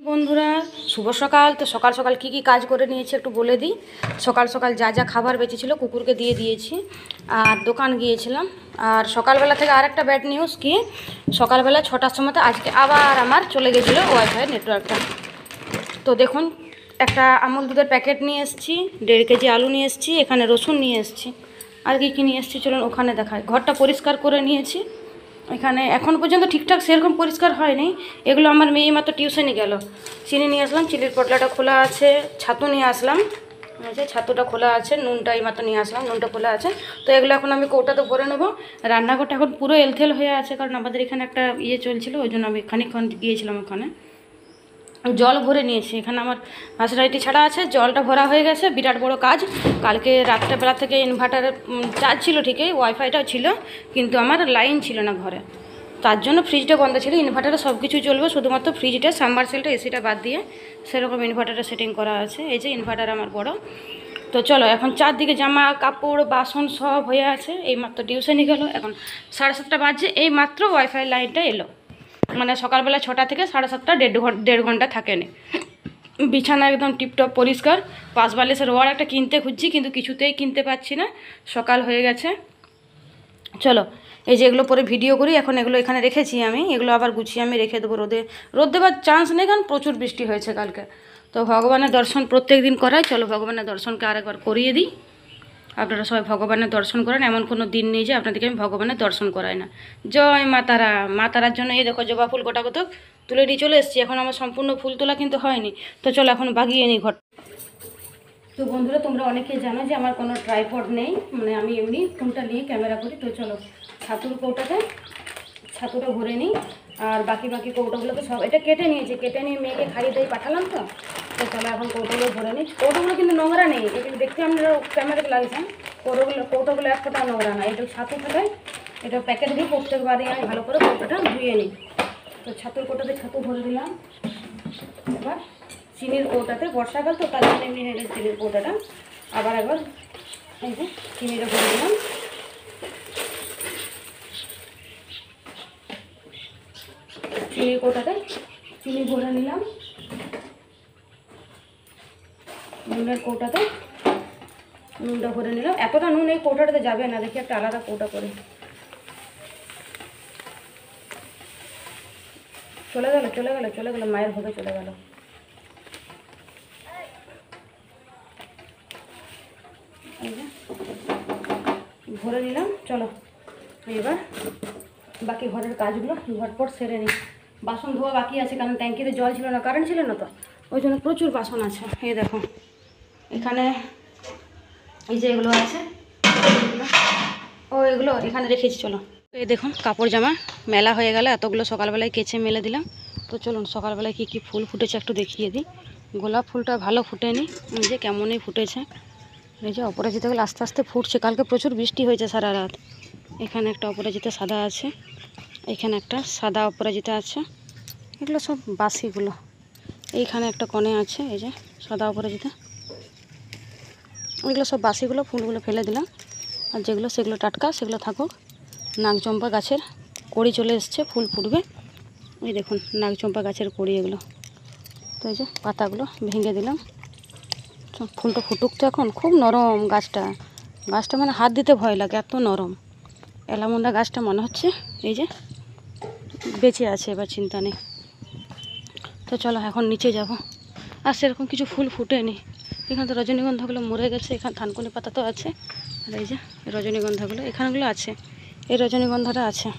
বন্ধুরা শুভ সকাল। তো সকাল সকাল কি কাজ করে নিয়েছি একটু বলে দিই। সকাল সকাল যা যা খাবার বেঁচেছিল কুকুরকে দিয়ে দিয়েছি, আর দোকান গিয়েছিলাম। আর সকালবেলা থেকে আর একটা ব্যাড নিউজ কি, সকালবেলা 6টার সময়তে আজকে আবার আমার চলে গেছিলো ওয়াইফাই নেটওয়ার্কটা। তো দেখুন, একটা আমুল দুধের প্যাকেট নিয়ে এসেছি, 1.5 কেজি আলু নিয়ে এসেছি, এখানে রসুন নিয়ে এসেছি, আর কি নিয়ে এসেছি চলুন ওখানে দেখায়। ঘরটা পরিষ্কার করে নিয়েছি। এখানে এখন পর্যন্ত ঠিকঠাক সেরকম পরিষ্কার হয়নি। এগুলো আমার মেয়ে মাত্র টিউশনে গেল। চিনি নিয়ে আসলাম, চিনির পটলাটা খোলা আছে। ছাতু নিয়ে আসলাম, যে ছাতুটা খোলা আছে। নুনটা এই মাত্র নিয়ে আসলাম, নুনটা খোলা আছে। তো এগুলো এখন আমি কৌটাতে ভরে নেবো। রান্নাঘরটা এখন পুরো এলথেল হয়ে আছে, কারণ আমাদের এখানে একটা চলছিল, ওই জন্য আমি খানিকক্ষণ গিয়েছিলাম ওখানে। জল ভরে নিয়েছি। এখানে আমার ভাসরাইটি ছাড়া আছে, জলটা ভরা হয়ে গেছে। বিরাট বড় কাজ। কালকে রাত্রেবেলা থেকে ইনভার্টারের চার্জ ছিল ঠিকই, ওয়াইফাইটাও ছিল, কিন্তু আমার লাইন ছিল না ঘরে। তার জন্য ফ্রিজটা বন্ধ ছিল। ইনভার্টারে সব কিছু চলবে, শুধুমাত্র ফ্রিজটা, সাবমার্সেলটা, এসিটা বাদ দিয়ে সেরকম ইনভার্টারে সেটিং করা আছে। এই যে ইনভার্টার আমার বড়। তো চলো, এখন চারদিকে জামা কাপড় বাসন সব হয়ে আছে। এই মাত্র টিউশনে গেল, এখন 7:30 বাজছে। এই মাত্র ওয়াইফাই লাইনটা এলো। মানে সকালবেলা 6টা থেকে 7:30, 1.5 ঘন্টা থাকেনি। বিছানা একদম টিপটপ পরিষ্কার। পাঁচ বালিশের ওয়ার একটা কিনতে খুঁজছি, কিন্তু কিছুতেই কিনতে পাচ্ছি না। সকাল হয়ে গেছে। চলো, এই যে এগুলো পরে ভিডিও করি। এখন এগুলো এখানে রেখেছি আমি, এগুলো আবার গুছিয়ে আমি রেখে দেবো। রোদ দেওয়ার চান্স নেই, কারণ প্রচুর বৃষ্টি হয়েছে কালকে। তো ভগবানের দর্শন প্রত্যেক দিন করাই, চলো ভগবানের দর্শনকে আরেকবার করিয়ে দিই। আপনারা সবাই ভগবানের দর্শন করেন। এমন কোনো দিন নেই যে আপনাদেরকে আমি ভগবানের দর্শন করাই না। জয় মা তারা। মা তারার জন্য এই দেখো জবা ফুল গোটা কত তুলে নিয়ে চলে এসেছি। এখন আমার সম্পূর্ণ ফুল তোলা কিন্তু হয়নি। তো চলো এখন বাগিয়ে নিই ঘর। তো বন্ধুরা, তোমরা অনেকেই জানো যে আমার কোনো ট্রাইপড নেই, মানে আমি এমনি ফোনটা নিয়ে ক্যামেরা করি। তো চলো ছাতুর কৌটাতে ছাতুটা ভরে নিই। আর বাকি কৌটাগুলো তো সব এটা কেটে নিয়েছি, কেটে নিয়ে মেয়েকে খাইয়ে দিয়ে পাঠালাম। তো তো চলো এখন কৌটাগুলো ভরে নিই। কৌটাগুলো কিন্তু নোংরা নেই, এগুলো দেখতে আপনারা ক্যামেরাতে লাগছেন। কৌটাগুলো এক ফোঁটা নোংরা না। এটা ছাতু ফোটাই, এটা প্যাকেট দিয়ে প্রত্যেকবারই আমি ভালো করে কৌটাটা ধুয়ে নিই। তো ছাতুর কৌটাতে ছাতু ভরে দিলাম। এবার চিনির কৌটাতে, বর্ষাকাল তো তার জন্য এমনি হয়ে গেছে চিনির কৌটাটা। আবার একবার এই যে চিনিটা ভরে দিলাম। চিনির কৌটাতে চিনি ভরে নিলাম। নুনের কৌটাতে নুনটা ভরে নিলাম। এতটা নুন এই কৌটাটাতে যাবে না, দেখি একটা আলাদা কৌটা করে। চলে গেল মায়ের ভোগে চলে গেল। ভরে নিলাম। চলো এবার বাকি ঘরের কাজগুলো ঝটপট সেরে নিই। বাসন ধোয়া বাকি আছে, কারণ ট্যাঙ্কিতে জল ছিল না, কারেন্ট ছিল না, তো ওই জন্য প্রচুর বাসন আছে। এই দেখো এখানে এই যে এগুলো আছে, এগুলো এখানে রেখেছি। চলো এই দেখুন কাপড় জামা মেলা হয়ে গেল, এতগুলো সকালবেলায় কেচে মেলে দিলাম। তো চলুন সকালবেলায় কি ফুল ফুটেছে একটু দেখিয়ে দিই। গোলাপ ফুলটা ভালো ফুটেনি, এই যে কেমনই ফুটেছে। এই যে অপরাজিতাগুলো আস্তে আস্তে ফুটছে। কালকে প্রচুর বৃষ্টি হয়েছে সারা রাত। এখানে একটা অপরাজিতা সাদা আছে, এখানে একটা সাদা অপরাজিতা আছে। এগুলো সব বাসিগুলো। এইখানে একটা কনে আছে, এই যে সাদা অপরাজিতা। এগুলো সব বাসিগুলো, ফুলগুলো ফেলে দিলাম। আর যেগুলো সেগুলো টাটকা, সেগুলো থাকুক। নাগচম্পা গাছের কড়ি চলে এসছে, ফুল ফুটবে। এই দেখুন নাগচম্পা গাছের কড়ি এগুলো। তো এই যে পাতাগুলো ভেঙে দিলাম। ফুলটা ফুটুক। তো এখন খুব নরম গাছটা মানে হাত দিতে ভয় লাগে, এত নরম। এলামুন্ডা গাছটা মনে হচ্ছে এই যে বেঁচে আছে, এবার চিন্তা নেই। তো চলো এখন নিচে যাব। আর সেরকম কিছু ফুল ফুটেনি। এখানে তো রজনীগন্ধাগুলো মরে গেছে। এখানে থানকুনি পাতা তো আছে, আর এই যে রজনীগন্ধাগুলো এখানেগুলো আছে। এই রজনীগন্ধাটা আছে।